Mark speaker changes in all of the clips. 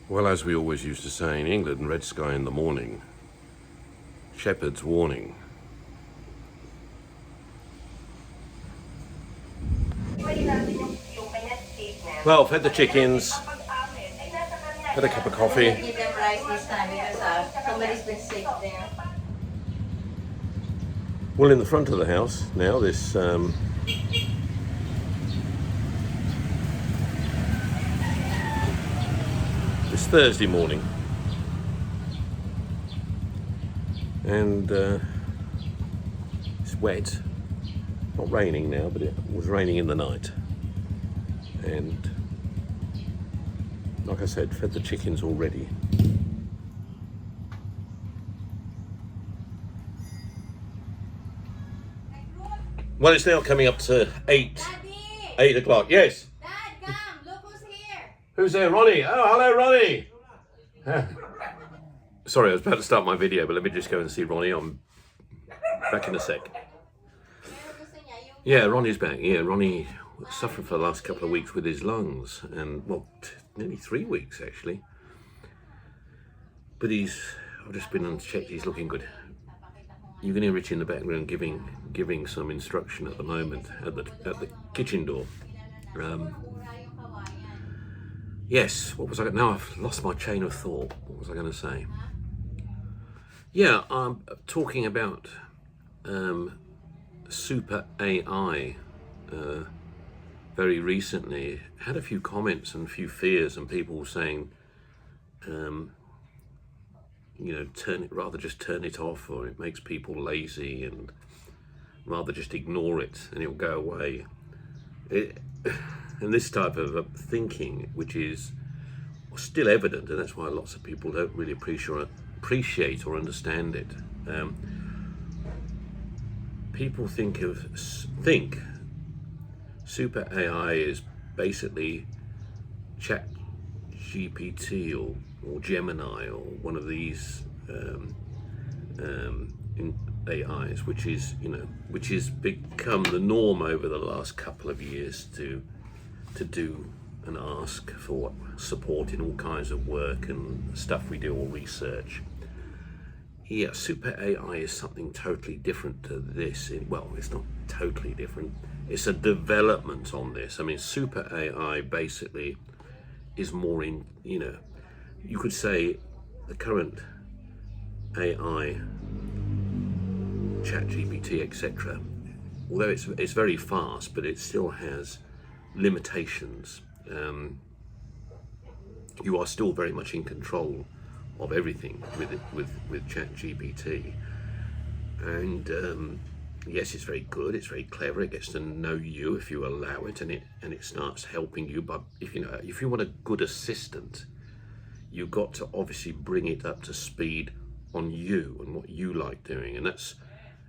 Speaker 1: Well, as we always used to say in England, red sky in the morning, shepherd's warning. Well, fed the chickens, had a cup of coffee.
Speaker 2: Give them rice this time because somebody's been sick there.
Speaker 1: Well, in the front of the house now, this Thursday morning, and it's wet. Not raining now, but it was raining in the night. And like I said, fed the chickens already. Well, it's now coming up to 8 o'clock. Yes.
Speaker 2: Dad, come. Look who's here.
Speaker 1: Who's there? Ronnie. Oh, hello, Ronnie. Sorry, I was about to start my video, but let me just go and see Ronnie. I'm back in a sec. Yeah, Ronnie's back. Yeah, Ronnie suffered for the last couple of weeks with his lungs, and well, nearly 3 weeks actually. But I've just been and checked. He's looking good. You can hear Rich in the background giving some instruction at the moment at the kitchen door. Yes, what was I? Now I've lost my chain of thought. What was I going to say? Yeah, I'm talking about super AI. Very recently, had a few comments and a few fears, and people saying, just turn it off, or it makes people lazy, and rather just ignore it and it'll go away. And this type of thinking, which is still evident, and that's why lots of people don't really appreciate or understand it. People think super AI is basically Chat GPT or Gemini or one of these AIs, which has become the norm over the last couple of years to do and ask for support in all kinds of work and stuff we do, or research. Yeah, super AI is something totally different to this. Well, it's not totally different. It's a development on this. I mean, super AI basically is more in, you could say the current AI, ChatGPT, etc. Although it's very fast, but it still has limitations. You are still very much in control of everything with ChatGPT, and yes, it's very good. It's very clever. It gets to know you if you allow it, and it starts helping you. But if you want a good assistant, you've got to obviously bring it up to speed on you and what you like doing, and that's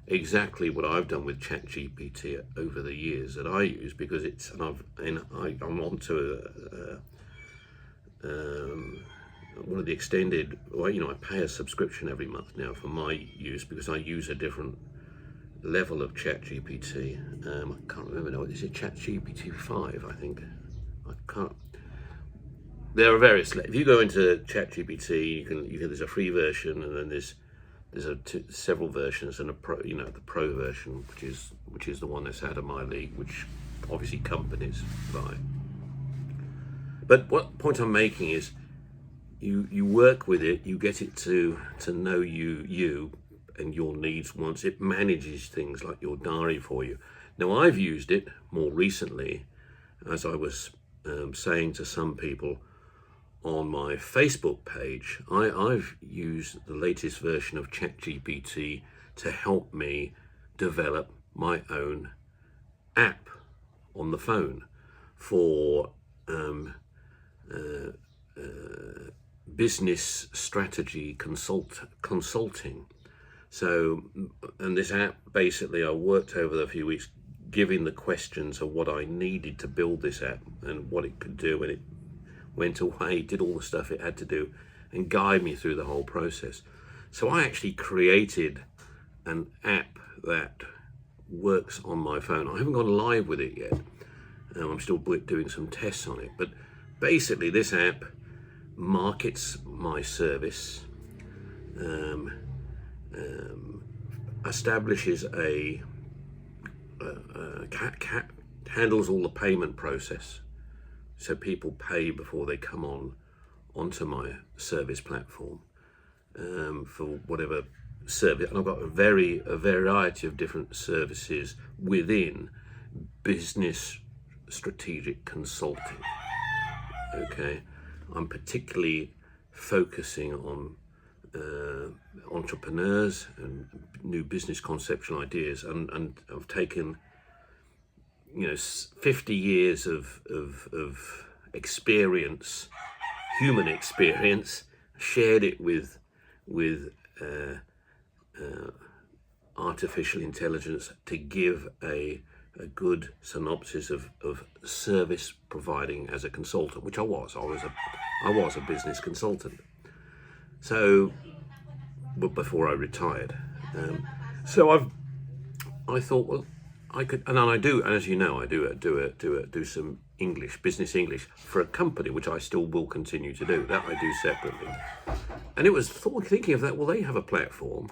Speaker 1: exactly what I've done with ChatGPT over the years that I use, because I'm onto one of the extended. Well, I pay a subscription every month now for my use, because I use a different level of ChatGPT. I can't remember now. Is it ChatGPT 5? I think. I can't. There are various. If you go into ChatGPT, you can. There's a free version, and then there's several versions, and a pro. The pro version, which is the one that's out of my league, which obviously companies buy. But what point I'm making is, you work with it, you get it to know you and your needs once it manages things like your diary for you. Now, I've used it more recently, as I was saying to some people on my Facebook page. I've used the latest version of ChatGPT to help me develop my own app on the phone for business strategy consulting. So, and this app, basically, I worked over the few weeks giving the questions of what I needed to build this app and what it could do, and it went away, did all the stuff it had to do, and guide me through the whole process. So I actually created an app that works on my phone. I haven't gone live with it yet. I'm still doing some tests on it, but basically this app markets my service, establishes handles all the payment process, so people pay before they come onto my service platform for whatever service. And I've got a variety of different services within business strategic consulting. Okay, I'm particularly focusing on entrepreneurs and new business conceptual ideas, and I've taken 50 years of experience, human experience, shared it with artificial intelligence to give a good synopsis of service providing as a consultant, which I was a business consultant. So, but before I retired, so I thought, well, I could, and I do, and as you know, I do some business English for a company, which I still will continue to do. That I do separately. And it was thinking of that. Well, they have a platform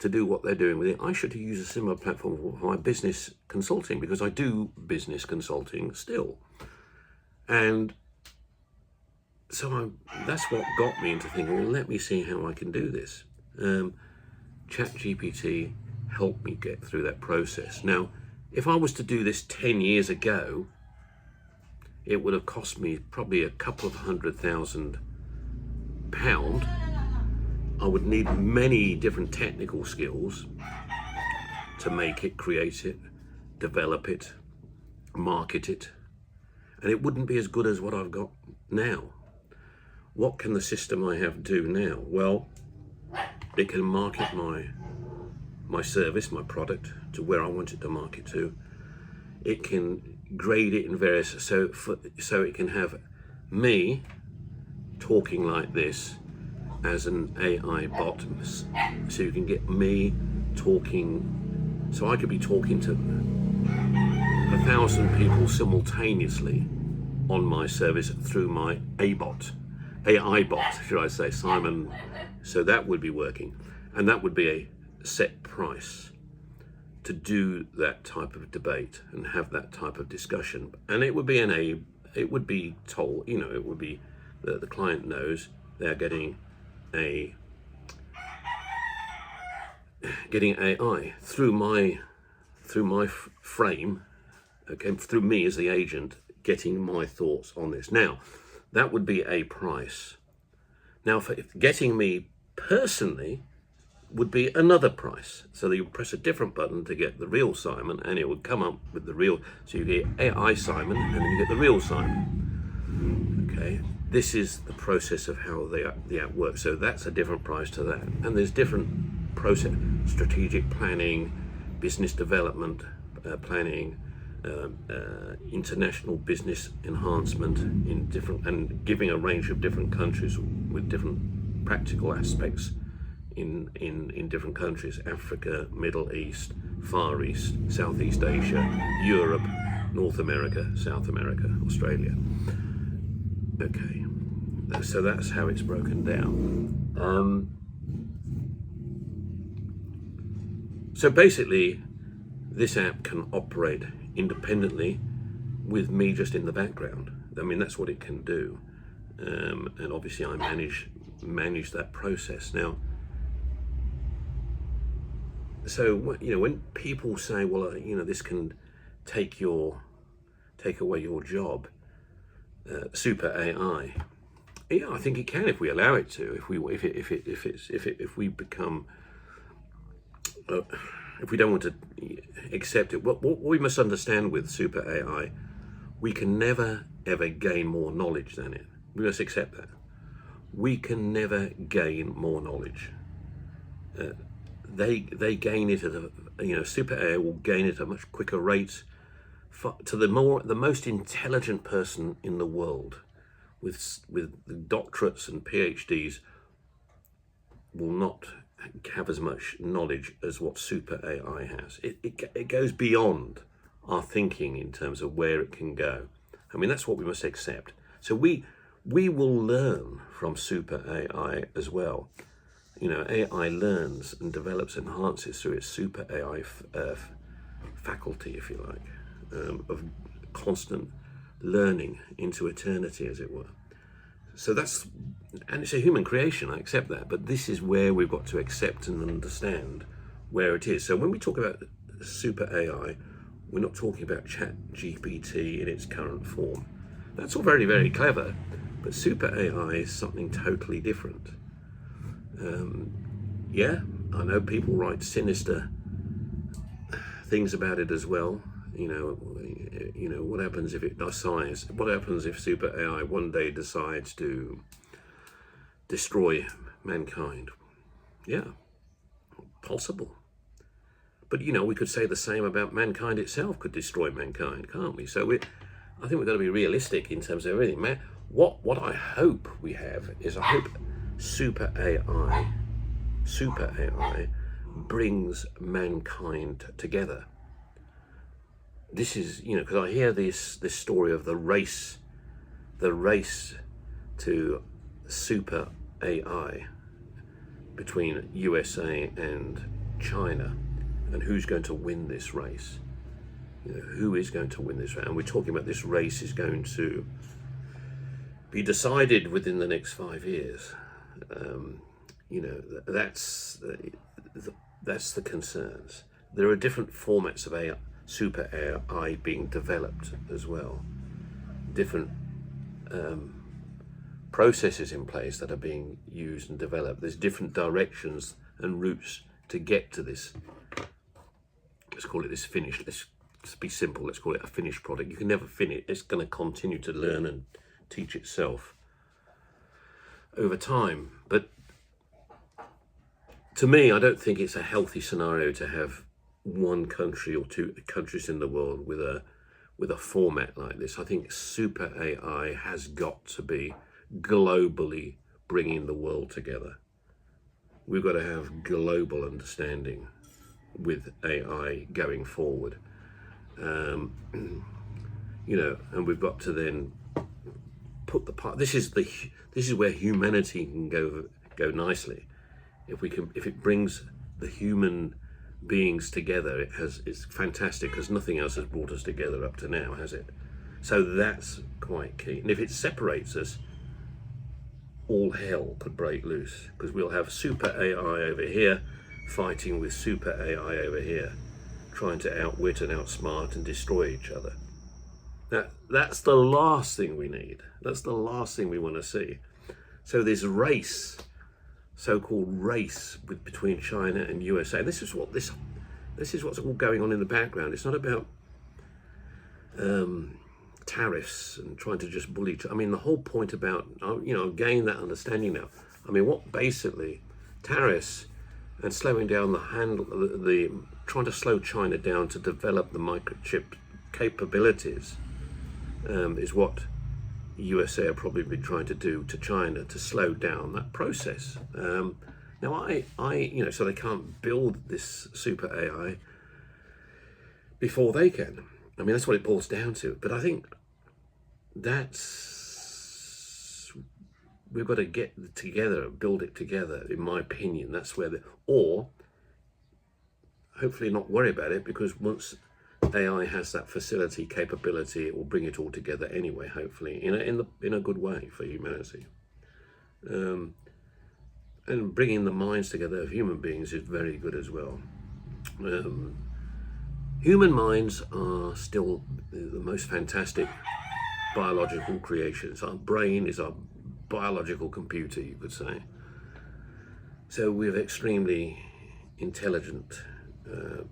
Speaker 1: to do what they're doing with it. I should use a similar platform for my business consulting, because I do business consulting still. And so that's what got me into thinking, well, let me see how I can do this. ChatGPT helped me get through that process. Now, if I was to do this 10 years ago, it would have cost me probably a couple of £100,000. I would need many different technical skills to make it, create it, develop it, market it, and it wouldn't be as good as what I've got now. What can the system I have do now? Well, it can market my service, my product, to where I want it to market to. It can grade it in various, so it can have me talking like this as an AI bot, so you can get me talking, so I could be talking to 1,000 people simultaneously on my service through my AI bot, should I say, Simon. So that would be working, and that would be a set price to do that type of debate and have that type of discussion. And it would be it would be told, it would be that the client knows they're getting AI through my frame, okay, through me as the agent, getting my thoughts on this. Now, that would be a price. Now, for getting me personally would be another price. So that you press a different button to get the real Simon, and it would come up with the real. So you get AI Simon, and then you get the real Simon. Okay, this is the process of how the app works. So that's a different price to that. And there's different process: strategic planning, business development planning, international business enhancement in different, and giving a range of different countries with different practical aspects in different countries: Africa, Middle East, Far East, Southeast Asia, Europe, North America, South America, Australia. Okay, so that's how it's broken down. So basically, this app can operate independently with me just in the background. I mean, that's what it can do, and obviously I manage that process. Now, so when people say, well, this can take away your job, super AI, yeah, I think it can if we allow it to. If we become if we don't want to accept it, what we must understand with super AI, we can never ever gain more knowledge than it. We must accept that. We can never gain more knowledge. They gain it at super AI will gain it at a much quicker rate. To the most intelligent person in the world, with doctorates and PhDs, will not have as much knowledge as what super AI has. It goes beyond our thinking in terms of where it can go. I mean, that's what we must accept. So we we will learn from super AI as well. You know, AI learns and develops, enhances through its super AI faculty, if you like, of constant learning into eternity, as it were. So that's, and it's a human creation, I accept that, but this is where we've got to accept and understand where it is. So when we talk about super AI, we're not talking about ChatGPT in its current form. That's all very, very clever, but super AI is something totally different. Yeah, I know people write sinister things about it as well. You know, what happens if it decides? What happens if super AI one day decides to destroy mankind? Yeah, possible. But you know, we could say the same about mankind itself could destroy mankind, can't we? So I think we've got to be realistic in terms of everything. What I hope we have is, I hope super AI brings mankind together. This is, you know, because I hear this story of the race to super AI between USA and China, and who's going to win this race. You know, who is going to win this race? And we're talking about this race is going to be decided within the next 5 years. You know, that's the concerns. There are different formats of AI, super AI being developed as well. Different processes in place that are being used and developed. There's different directions and routes to get to this. Let's call it this finished. Let's be simple. Let's call it a finished product. You can never finish. It's going to continue to learn and teach itself over time. But to me, I don't think it's a healthy scenario to have one country or two countries in the world with a format like this. I think super AI has got to be globally bringing the world together. We've got to have global understanding with AI going forward. You know, and we've got to then put the part. This is where humanity can go nicely. If it brings the human beings together, it's fantastic, because nothing else has brought us together up to now, has it? So that's quite key. And if it separates us, all hell could break loose, because we'll have super AI over here fighting with super AI over here, trying to outwit and outsmart and destroy each other. That's the last thing we need. That's the last thing we want to see. So this race, so-called race between China and USA. This is what's all going on in the background. It's not about tariffs and trying to just bully. I mean, the whole point about, you know, I've gained that understanding now. I mean, what basically tariffs and slowing down trying to slow China down to develop the microchip capabilities is what USA have probably been trying to do to China to slow down that process. Now, you know, so they can't build this super AI before they can. I mean, that's what it boils down to. But I think we've got to get together, build it together, in my opinion. That's where or hopefully not worry about it, because once AI has that facility, capability, it will bring it all together anyway, hopefully, in a good way for humanity. And bringing the minds together of human beings is very good as well. Human minds are still the most fantastic biological creations. Our brain is our biological computer, you could say. So we have extremely intelligent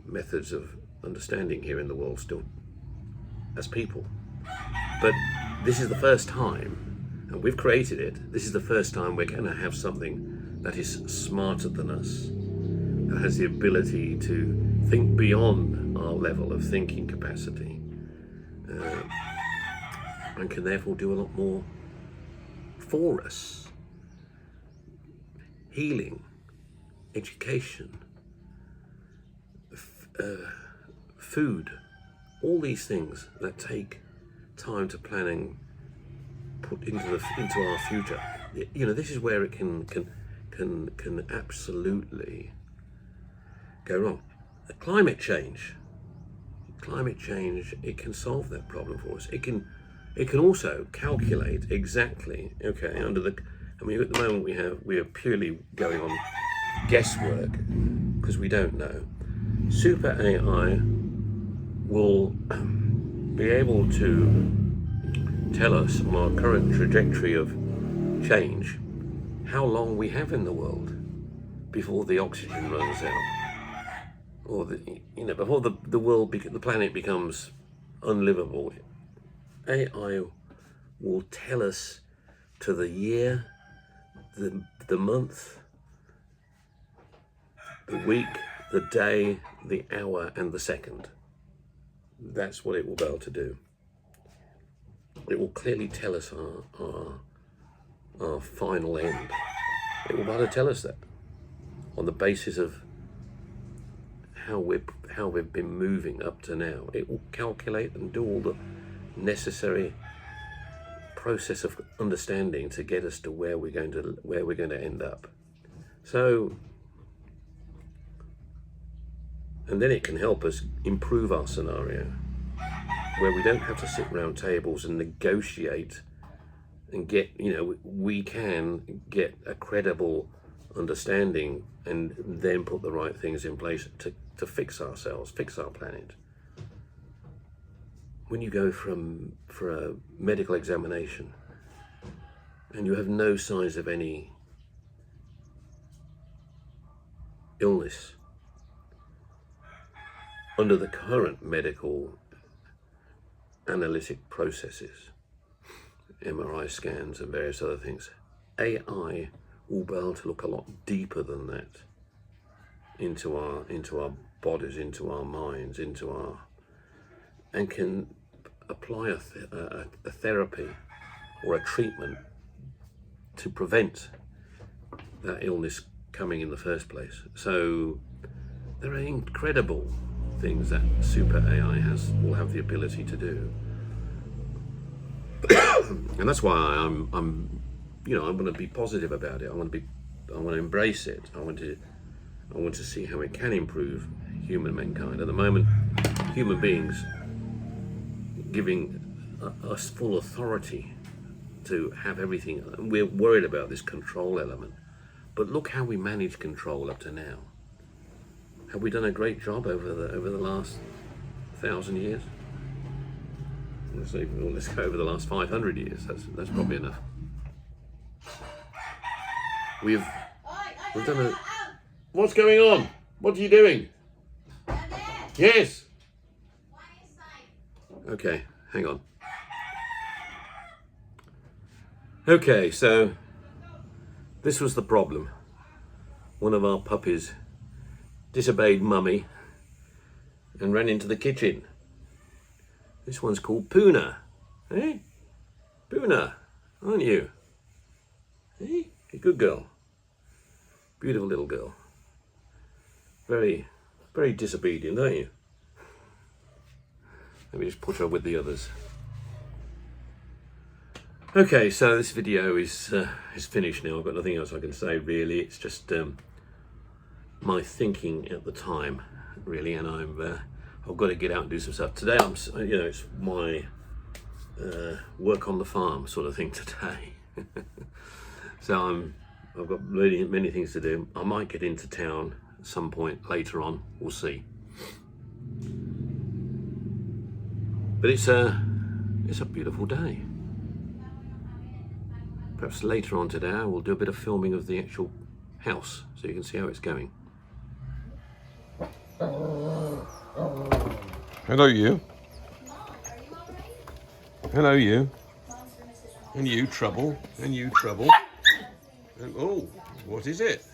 Speaker 1: methods of understanding here in the world still as people. But this is the first time, and we've created it, this is the first time we're going to have something that is smarter than us, that has the ability to think beyond our level of thinking capacity, and can therefore do a lot more for us. Healing, education, food, all these things that take time to put into our future. You know, this is where it can absolutely go wrong. Climate change, it can solve that problem for us. It can also calculate exactly. Okay, I mean, at the moment we are purely going on guesswork because we don't know. Super AI will be able to tell us on our current trajectory of change how long we have in the world before the oxygen runs out, or before the planet becomes unlivable. AI will tell us to the year, the month, the week, the day, the hour, and the second. That's what it will be able to do. It will clearly tell us our final end. It will be able to tell us that on the basis of how we've been moving up to now. It will calculate and do all the necessary process of understanding to get us to where we're going to end up. So, and then it can help us improve our scenario, where we don't have to sit around tables and negotiate and get, we can get a credible understanding and then put the right things in place to fix ourselves, fix our planet. When you go for a medical examination and you have no signs of any illness, under the current medical analytic processes, MRI scans and various other things, AI will be able to look a lot deeper than that into our bodies, into our minds, and can apply a therapy or a treatment to prevent that illness coming in the first place. So there are incredible things that super AI will have the ability to do. And that's why I'm going to be positive about it. I want to embrace it. I want to see how it can improve human mankind. At the moment, human beings giving us full authority to have everything. We're worried about this control element, but look how we manage control up to now. Have we done a great job over the last 1,000 years? Let's go over the last 500 years. That's probably enough. We've done a. What's going on? What are you doing? Yes. Okay, hang on. Okay, so this was the problem. One of our puppies disobeyed Mummy and ran into the kitchen. This one's called Puna. Hey? Puna, aren't you? Hey? A good girl. Beautiful little girl. Very, very disobedient, aren't you? Let me just put her with the others. Okay, so this video is finished now. I've got nothing else I can say really. It's just my thinking at the time, really, and I've got to get out and do some stuff today. It's my work on the farm sort of thing today. So I've got many things to do. I might get into town at some point later on. We'll see. But it's a beautiful day. Perhaps later on today I will do a bit of filming of the actual house so you can see how it's going. Hello you. Hello you. And you, Trouble. And you, Trouble. And, oh, what is it?